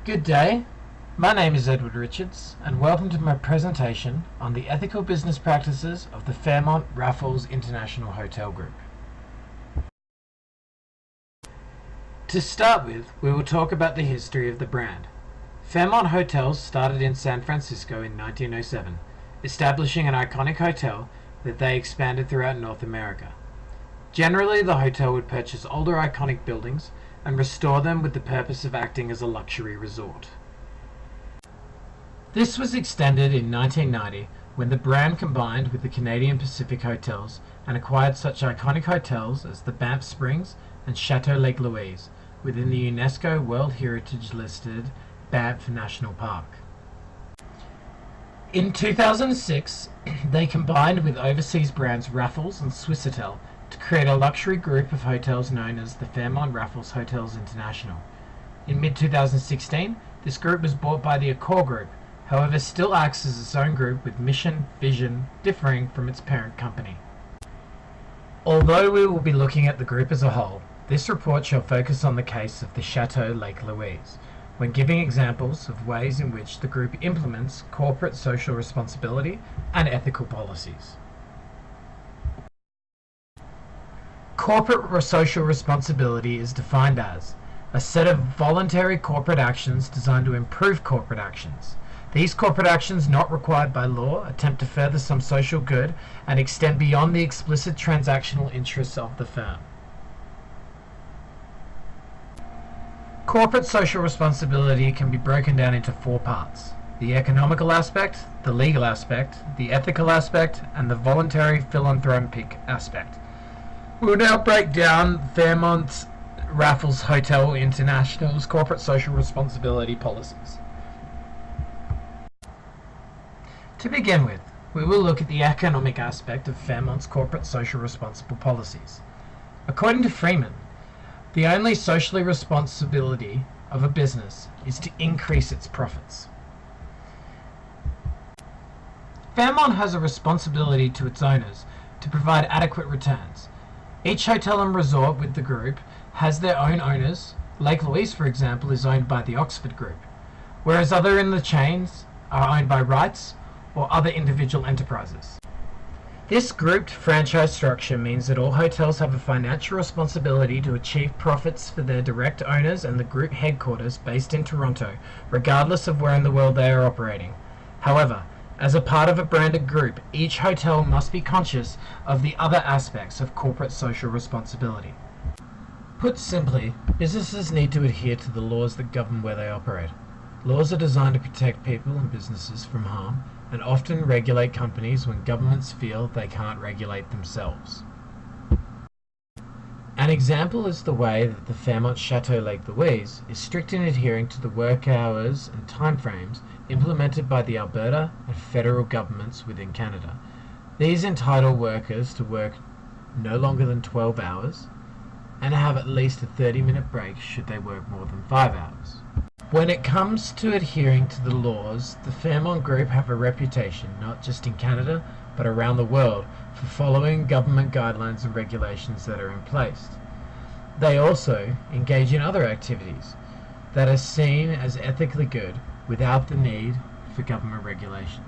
Good day, my name is Edward Richards and welcome to my presentation on the ethical business practices of the Fairmont Raffles International Hotel Group. To start with, we will talk about the history of the brand. Fairmont Hotels started in San Francisco in 1907, establishing an iconic hotel that they expanded throughout North America. Generally, the hotel would purchase older iconic buildings and restore them with the purpose of acting as a luxury resort. This was extended in 1990 when the brand combined with the Canadian Pacific Hotels and acquired such iconic hotels as the Banff Springs and Chateau Lake Louise within the UNESCO World Heritage listed Banff National Park. In 2006, they combined with overseas brands Raffles and Swissôtel to create a luxury group of hotels known as the Fairmont Raffles Hotels International. In mid-2016, this group was bought by the Accor Group, however still acts as its own group with mission, vision differing from its parent company. Although we will be looking at the group as a whole, this report shall focus on the case of the Chateau Lake Louise, when giving examples of ways in which the group implements corporate social responsibility and ethical policies. Corporate social responsibility is defined as a set of voluntary corporate actions designed to improve corporate actions. These corporate actions not required by law attempt to further some social good and extend beyond the explicit transactional interests of the firm. Corporate social responsibility can be broken down into four parts: the economical aspect, the legal aspect, the ethical aspect, and the voluntary philanthropic aspect. We will now break down Fairmont Raffles Hotel International's corporate social responsibility policies. To begin with, we will look at the economic aspect of Fairmont's corporate social responsible policies. According to Freeman, the only socially responsibility of a business is to increase its profits. Fairmont has a responsibility to its owners to provide adequate returns. Each hotel and resort with the group has their own owners. Lake Louise, for example, is owned by the Oxford Group, whereas other in the chains are owned by Wrights or other individual enterprises. This grouped franchise structure means that all hotels have a financial responsibility to achieve profits for their direct owners and the group headquarters based in Toronto, regardless of where in the world they are operating. However, as a part of a branded group, each hotel must be conscious of the other aspects of corporate social responsibility. Put simply, businesses need to adhere to the laws that govern where they operate. Laws are designed to protect people and businesses from harm, and often regulate companies when governments feel they can't regulate themselves. An example is the way that the Fairmont Chateau Lake Louise is strict in adhering to the work hours and timeframes implemented by the Alberta and federal governments within Canada. These entitle workers to work no longer than 12 hours and have at least a 30-minute break should they work more than 5 hours. When it comes to adhering to the laws, the Fairmont Group have a reputation, not just in Canada, but around the world, for following government guidelines and regulations that are in place. They also engage in other activities that are seen as ethically good without the need for government regulation.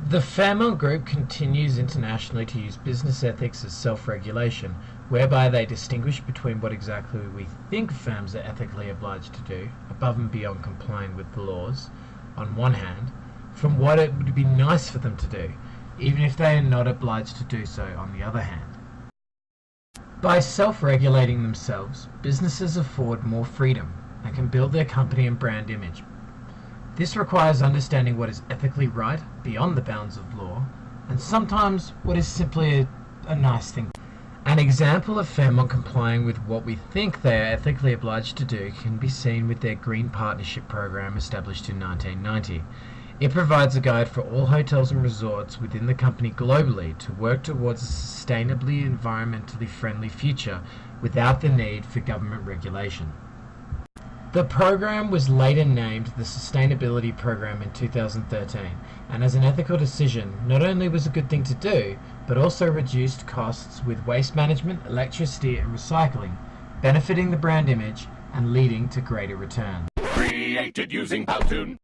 The Fairmont Group continues internationally to use business ethics as self-regulation, whereby they distinguish between what exactly we think firms are ethically obliged to do, above and beyond complying with the laws, on one hand, from what it would be nice for them to do, even if they are not obliged to do so on the other hand. By self-regulating themselves, businesses afford more freedom and can build their company and brand image. This requires understanding what is ethically right beyond the bounds of law, and sometimes what is simply a nice thing. An example of Fairmont complying with what we think they are ethically obliged to do can be seen with their Green Partnership program established in 1990. It provides a guide for all hotels and resorts within the company globally to work towards a sustainably environmentally friendly future without the need for government regulation. The program was later named the Sustainability Program in 2013, and as an ethical decision, not only was a good thing to do, but also reduced costs with waste management, electricity and recycling, benefiting the brand image and leading to greater returns. Created using Powtoon.